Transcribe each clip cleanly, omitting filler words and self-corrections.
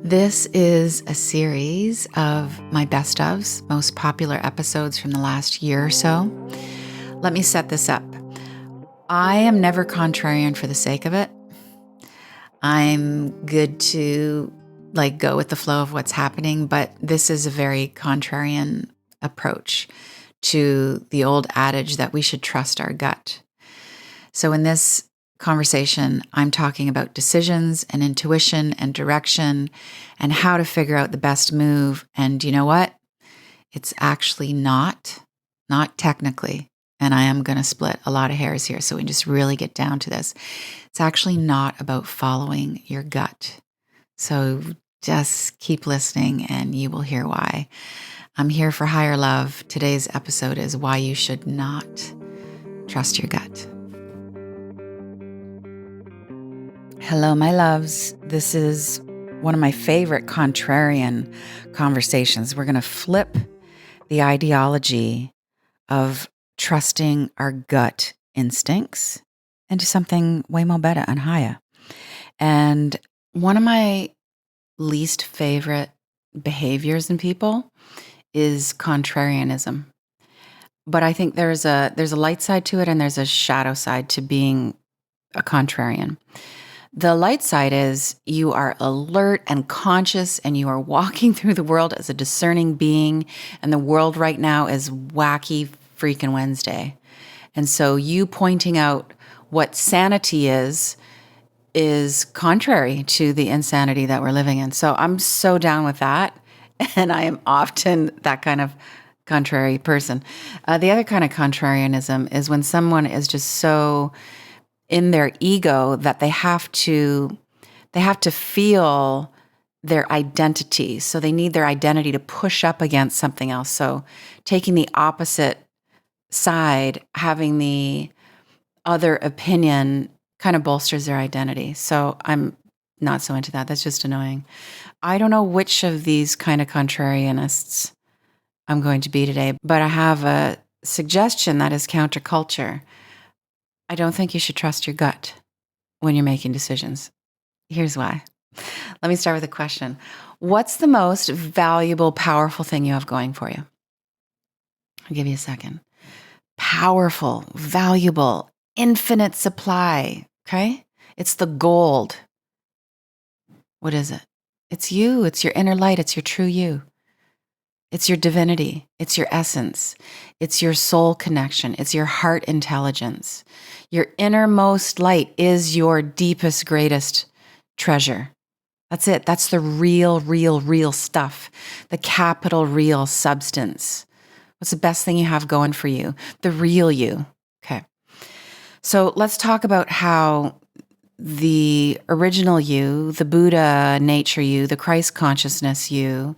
This is a series of my best ofs, most popular episodes from the last year or so. Let me set this up. I am never contrarian for the sake of it. I'm good to go with the flow of what's happening, but this is a very contrarian approach to the old adage that we should trust our gut. So in this conversation, I'm talking about decisions and intuition and direction and how to figure out the best move. And you know what? It's actually not technically, and I am going to split a lot of hairs here so we can just really get down to this. It's actually not about following your gut. So just keep listening and you will hear why. I'm here for higher love. Today's episode is why you should not trust your gut. Hello, my loves. This is one of my favorite contrarian conversations. We're going to flip the ideology of trusting our gut instincts into something way more better and higher. And one of my least favorite behaviors in people is contrarianism. But I think there's a light side to it and there's a shadow side to being a contrarian. The light side is you are alert and conscious and you are walking through the world as a discerning being, and the world right now is wacky freaking Wednesday. And so you pointing out what sanity is contrary to the insanity that we're living in. So I'm so down with that. And I am often that kind of contrary person. The other kind of contrarianism is when someone is just so in their ego that they have to feel their identity. So they need their identity to push up against something else. So taking the opposite side, having the other opinion kind of bolsters their identity. So I'm not so into that. That's just annoying. I don't know which of these kind of contrarianists I'm going to be today, but I have a suggestion that is counterculture. I don't think you should trust your gut when you're making decisions. Here's why. Let me start with a question. What's the most valuable, powerful thing you have going for you? I'll give you a second. Powerful, valuable, infinite supply, okay? It's the gold. What is it? It's you. It's your inner light. It's your true you. It's your divinity. It's your essence. It's your soul connection. It's your heart intelligence. Your innermost light is your deepest, greatest treasure. That's it. That's the real stuff. The capital real substance. What's the best thing you have going for you? The real you. Okay. So let's talk about how the original you, the Buddha nature you, the Christ consciousness you,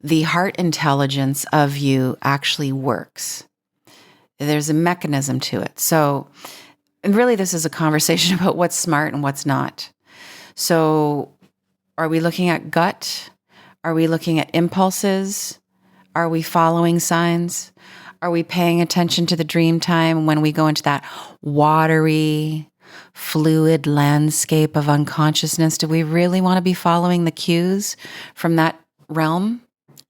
the heart intelligence of you actually works. There's a mechanism to it. So, and really this is a conversation about what's smart and what's not. So are we looking at gut? Are we looking at impulses? Are we following signs? Are we paying attention to the dream time when we go into that watery, fluid landscape of unconsciousness? Do we really want to be following the cues from that realm?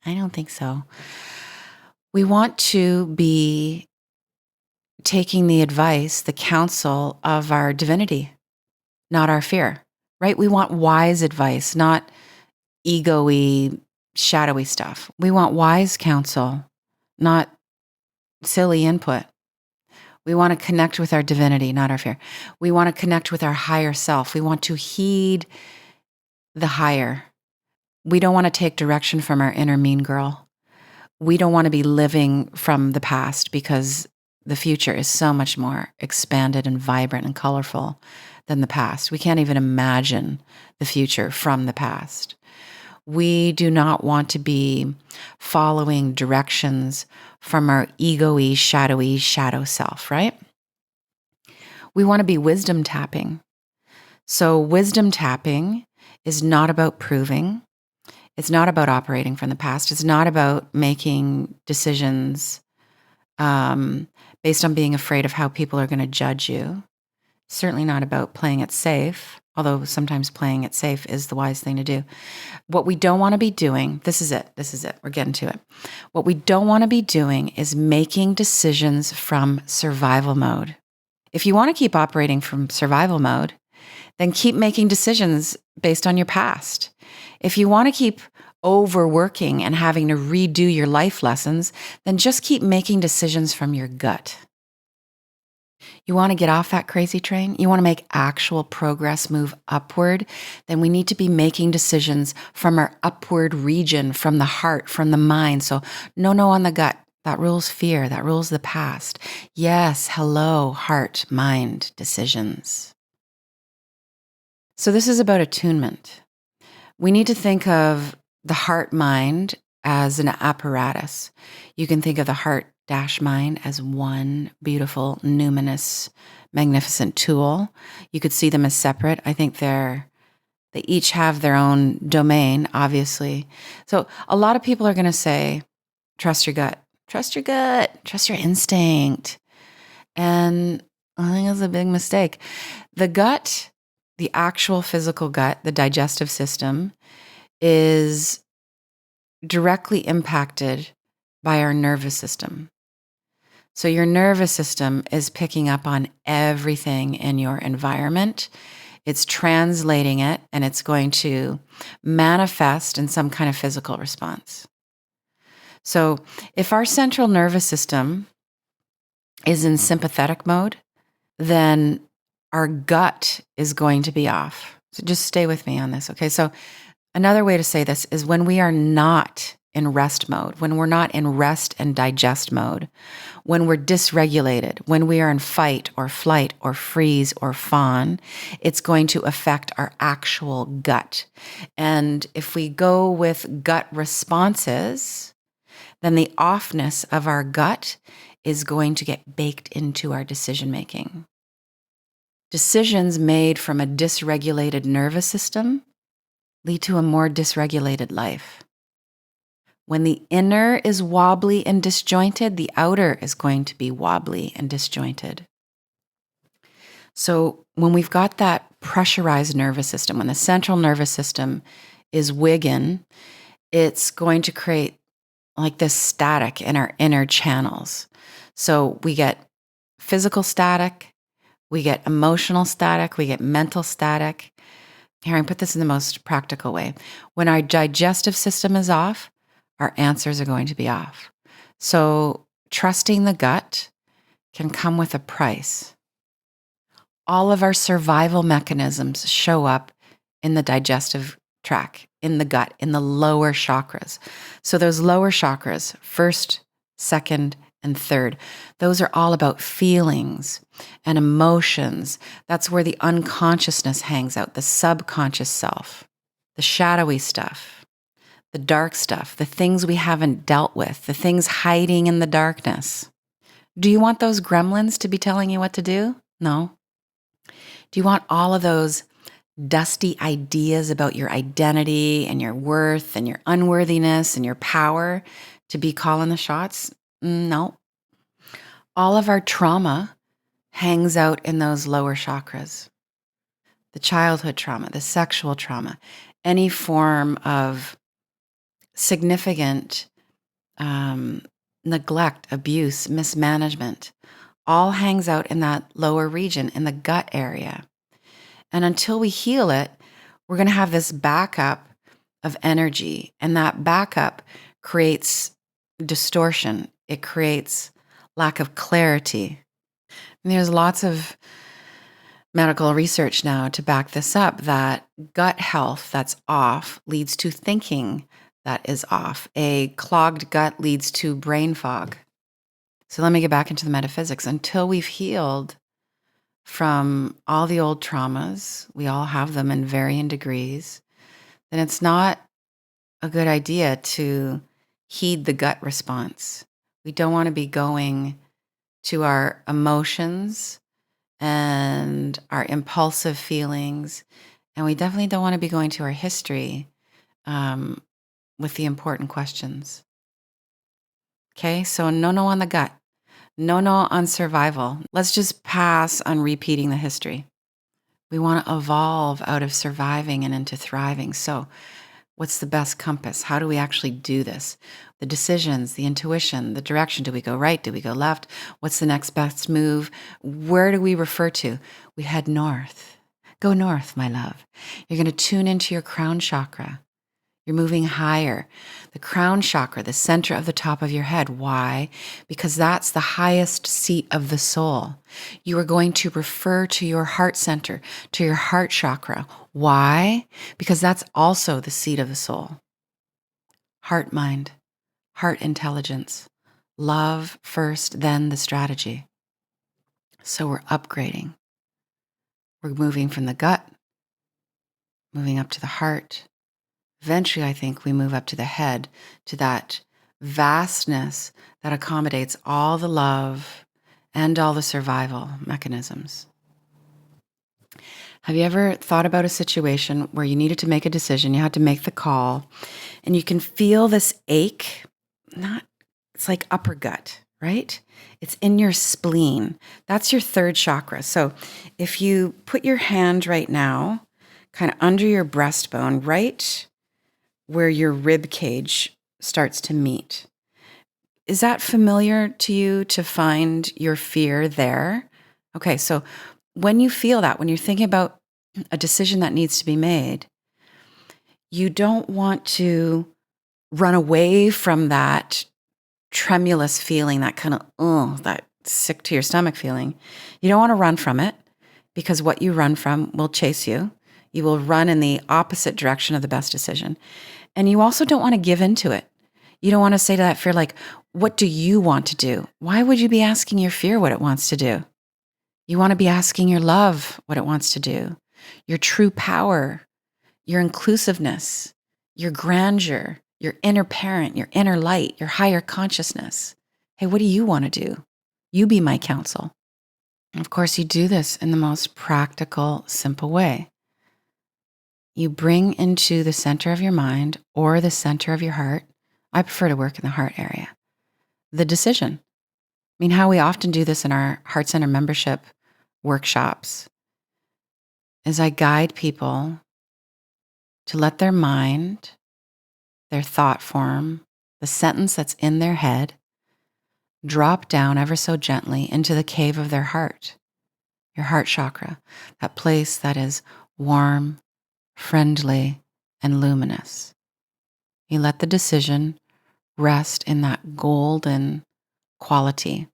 I don't think so. We want to be taking the advice, the counsel of our divinity, not our fear, right? We want wise advice, not ego-y, shadowy stuff. We want wise counsel, not silly input. We want to connect with our divinity, not our fear. We want to connect with our higher self. We want to heed the higher. We don't want to take direction from our inner mean girl. We don't want to be living from the past because the future is so much more expanded and vibrant and colorful than the past. We can't even imagine the future from the past. We do not want to be following directions from our ego-y, shadowy shadow self, right? We want to be wisdom tapping. So wisdom tapping is not about proving. It's not about operating from the past. It's not about making decisions based on being afraid of how people are going to judge you. Certainly not about playing it safe. although sometimes playing it safe is the wise thing to do. What we don't want to be doing, this is it. We're getting to it. What we don't want to be doing is making decisions from survival mode. If you want to keep operating from survival mode, then keep making decisions based on your past. If you want to keep overworking and having to redo your life lessons, then just keep making decisions from your gut. You want to get off that crazy train? You want to make actual progress move upward? Then we need to be making decisions from our upward region, from the heart, from the mind. So no on the gut. That rules fear. That rules the past. Yes, hello, heart, mind, decisions. So this is about attunement. We need to think of the heart mind as an apparatus. You can think of the heart mind as one beautiful, numinous, magnificent tool. You could see them as separate. I think they each have their own domain, obviously. So a lot of people are going to say, trust your gut, trust your instinct. And I think that's a big mistake. The gut, the actual physical gut, the digestive system, is directly impacted by our nervous system. So your nervous system is picking up on everything in your environment. It's translating it, and it's going to manifest in some kind of physical response. So if our central nervous system is in sympathetic mode, then our gut is going to be off. So just stay with me on this, okay? So another way to say this is when we are not in rest mode, when we're not in rest and digest mode, when we're dysregulated, when we are in fight or flight or freeze or fawn, it's going to affect our actual gut. And if we go with gut responses, then the offness of our gut is going to get baked into our decision making. Decisions made from a dysregulated nervous system lead to a more dysregulated life. When the inner is wobbly and disjointed, the outer is going to be wobbly and disjointed. So when we've got that pressurized nervous system, when the central nervous system is wigging, it's going to create like this static in our inner channels. So we get physical static, we get emotional static, we get mental static. Here, I put this in the most practical way. When our digestive system is off, our answers are going to be off. So trusting the gut can come with a price. All of our survival mechanisms show up in the digestive tract, in the gut, in the lower chakras. So those lower chakras, first, second, and third, those are all about feelings and emotions. That's where the unconsciousness hangs out, the subconscious self, the shadowy stuff, the dark stuff, the things we haven't dealt with, the things hiding in the darkness. Do you want those gremlins to be telling you what to do? No. Do you want all of those dusty ideas about your identity and your worth and your unworthiness and your power to be calling the shots? No. All of our trauma hangs out in those lower chakras. The childhood trauma, the sexual trauma, any form of significant neglect, abuse, mismanagement, all hangs out in that lower region, in the gut area. And until we heal it, we're going to have this backup of energy. And that backup creates distortion. It creates lack of clarity. And there's lots of medical research now to back this up, that gut health that's off leads to thinking that is off. A clogged gut leads to brain fog. So let me get back into the metaphysics. Until we've healed from all the old traumas, we all have them in varying degrees, then it's not a good idea to heed the gut response. We don't want to be going to our emotions and our impulsive feelings, and we definitely don't want to be going to our history with the important questions. Okay, so no on the gut. No on survival. Let's just pass on repeating the history. We want to evolve out of surviving and into thriving. So, what's the best compass? How do we actually do this? The decisions, the intuition, the direction. Do we go right? Do we go left? What's the next best move? Where do we refer to? We head north. Go north, my love. You're going to tune into your crown chakra. You're moving higher. The crown chakra, the center of the top of your head. Why? Because that's the highest seat of the soul. You are going to refer to your heart center, to your heart chakra. Why? Because that's also the seat of the soul. Heart mind, heart intelligence. Love first, then the strategy. So we're upgrading. We're moving from the gut, moving up to the heart. Eventually, I think we move up to the head, to that vastness that accommodates all the love and all the survival mechanisms. Have you ever thought about a situation where you needed to make a decision, you had to make the call, and you can feel this ache? It's like upper gut, right? It's in your spleen. That's your third chakra. So if you put your hand right now, kind of under your breastbone, right where your rib cage starts to meet. Is that familiar to you, to find your fear there? Okay, so when you feel that, when you're thinking about a decision that needs to be made, you don't want to run away from that tremulous feeling, that kind of, that sick to your stomach feeling. You don't want to run from it, because what you run from will chase you. You will run in the opposite direction of the best decision. And you also don't want to give into it. You don't want to say to that fear, like, what do you want to do? Why would you be asking your fear what it wants to do? You want to be asking your love what it wants to do, your true power, your inclusiveness, your grandeur, your inner parent, your inner light, your higher consciousness. Hey, what do you want to do? You be my counsel. And of course, you do this in the most practical, simple way. You bring into the center of your mind or the center of your heart. I prefer to work in the heart area. The decision. I mean, how we often do this in our Heart Center membership workshops is I guide people to let their mind, their thought form, the sentence that's in their head, drop down ever so gently into the cave of their heart, your heart chakra, that place that is warm, friendly, and luminous. You let the decision rest in that golden quality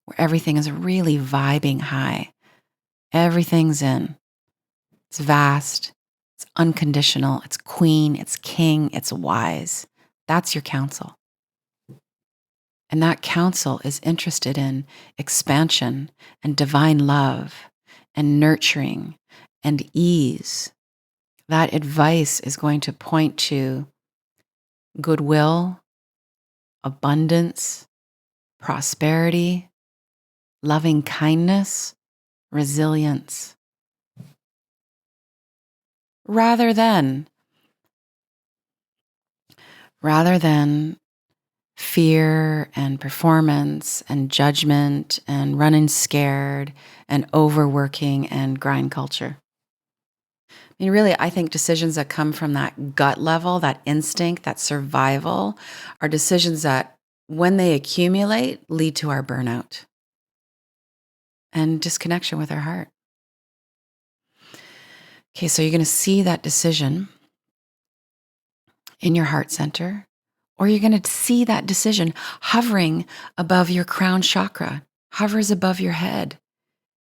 where everything is really vibing high. Everything's in. It's vast, it's unconditional, it's queen, it's king, it's wise. That's your counsel. And that counsel is interested in expansion and divine love and nurturing and ease. That advice is going to point to goodwill, abundance, prosperity, loving kindness, resilience, rather than fear and performance and judgment and running scared and overworking and grind culture. I mean, really, I think decisions that come from that gut level, that instinct, that survival, are decisions that, when they accumulate, lead to our burnout and disconnection with our heart. Okay, so you're going to see that decision in your heart center, or you're going to see that decision hovering above your crown chakra, hovers above your head.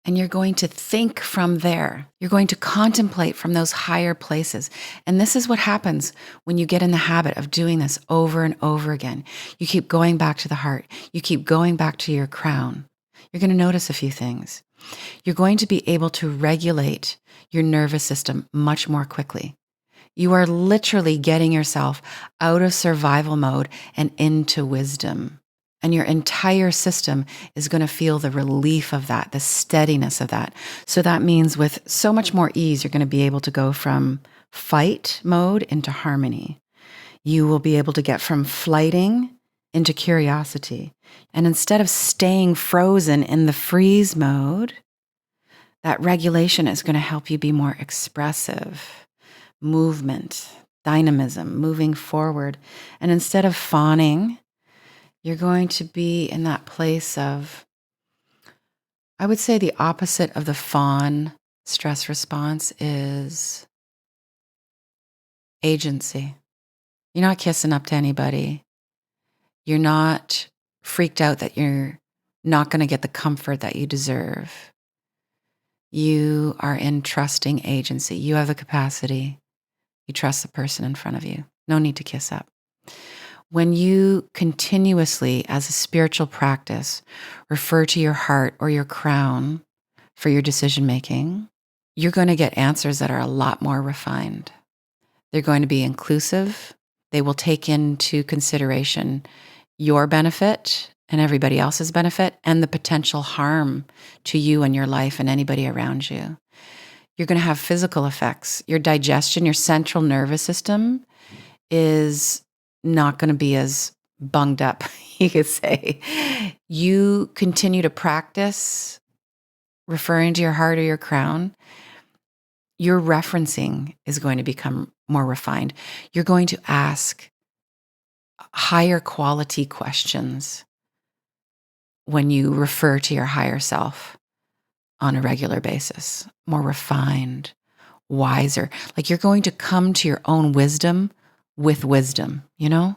And you're going to think from there. You're going to contemplate from those higher places. And this is what happens when you get in the habit of doing this over and over again. You keep going back to the heart. You keep going back to your crown. You're going to notice a few things. You're going to be able to regulate your nervous system much more quickly. You are literally getting yourself out of survival mode and into wisdom. And your entire system is going to feel the relief of that, the steadiness of that. So that means with so much more ease, you're going to be able to go from fight mode into harmony. You will be able to get from flighting into curiosity. And instead of staying frozen in the freeze mode, That regulation is going to help you be more expressive, movement, dynamism, moving forward. And instead of fawning, you're going to be in that place of, I would say the opposite of the fawn stress response is agency. You're not kissing up to anybody. You're not freaked out that you're not going to get the comfort that you deserve. You are in trusting agency. You have the capacity. You trust the person in front of you. No need to kiss up. When you continuously, as a spiritual practice, refer to your heart or your crown for your decision making, you're going to get answers that are a lot more refined. They're going to be inclusive. They will take into consideration your benefit and everybody else's benefit and the potential harm to you and your life and anybody around you. You're going to have physical effects. Your digestion, your central nervous system is not going to be as bunged up, you could say. You continue to practice referring to your heart or your crown, your referencing is going to become more refined. You're going to ask higher quality questions when you refer to your higher self on a regular basis, more refined, wiser. Like you're going to come to your own wisdom with wisdom, you know?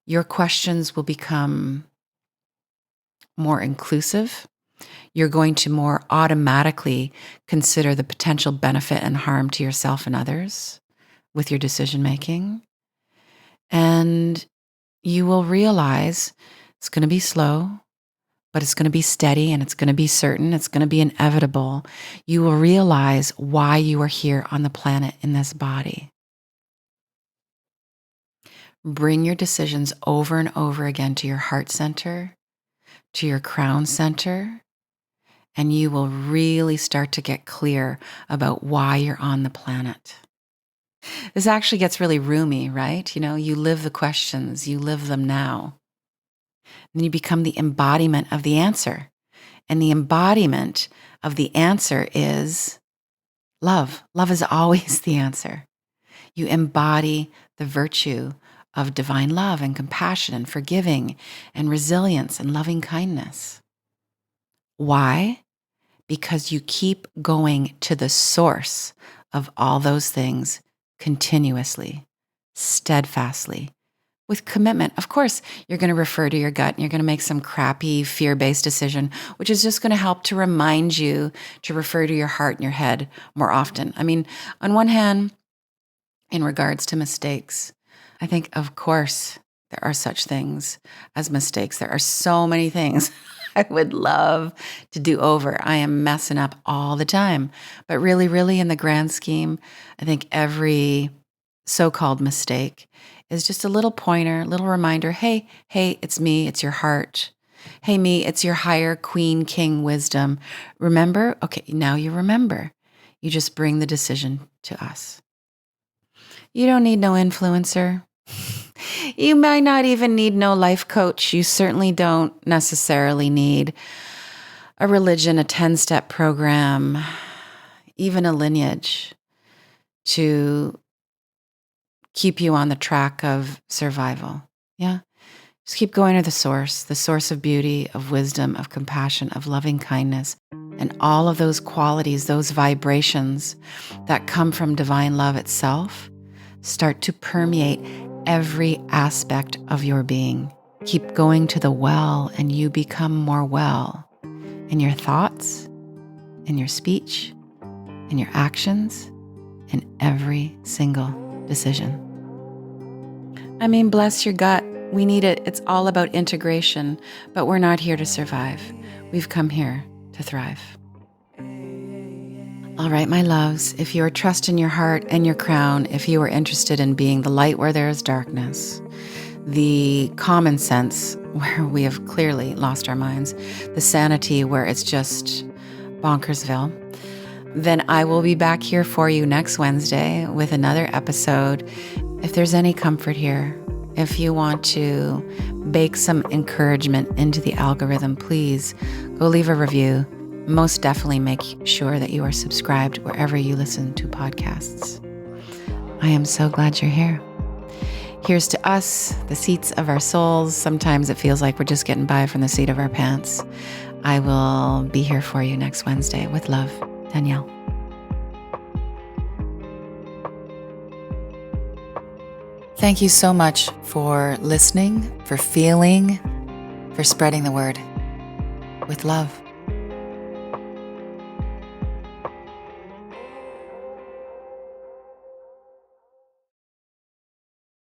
Your questions will become more inclusive. You're going to more automatically consider the potential benefit and harm to yourself and others with your decision making. And you will realize it's going to be slow, but it's going to be steady and it's going to be certain. It's going to be inevitable. You will realize why you are here on the planet in this body. Bring your decisions over and over again to your heart center, to your crown center, and you will really start to get clear about why you're on the planet. This actually gets really roomy, right? You know, you live the questions, you live them now. And you become the embodiment of the answer. And the embodiment of the answer is love. Love is always the answer. You embody the virtue of divine love and compassion and forgiving and resilience and loving kindness. Why? Because you keep going to the source of all those things continuously, steadfastly, with commitment. Of course, you're going to refer to your gut and you're going to make some crappy fear-based decision, which is just going to help to remind you to refer to your heart and your head more often. I mean, on one hand, in regards to mistakes, I think, of course, there are such things as mistakes. There are so many things I would love to do over. I am messing up all the time. But really, really, in the grand scheme, I think every so-called mistake is just a little pointer, little reminder, hey, it's me, it's your heart. Hey, me, it's your higher queen, king wisdom. Remember? Okay, now you remember. You just bring the decision to us. You don't need no influencer. You might not even need no life coach. You certainly don't necessarily need a religion, a 10-step program, even a lineage to keep you on the track of survival. Yeah. Just keep going to the source of beauty, of wisdom, of compassion, of loving kindness, and all of those qualities, those vibrations that come from divine love itself start to permeate every aspect of your being. Keep going to the well and you become more well in your thoughts, in your speech, in your actions, in every single decision. I mean, bless your gut. We need it. It's all about integration, but we're not here to survive. We've come here to thrive. All right, my loves, if you are trusting your heart and your crown, if you are interested in being the light where there is darkness, the common sense where we have clearly lost our minds, the sanity where it's just bonkersville, then I will be back here for you next Wednesday with another episode. If there's any comfort here, if you want to bake some encouragement into the algorithm, please go leave a review. most definitely make sure that you are subscribed wherever you listen to podcasts. I am so glad you're here. Here's to us, the seats of our souls. Sometimes it feels like we're just getting by from the seat of our pants. I will be here for you next Wednesday. With love, Danielle. Thank you so much for listening, for feeling, for spreading the word. With love.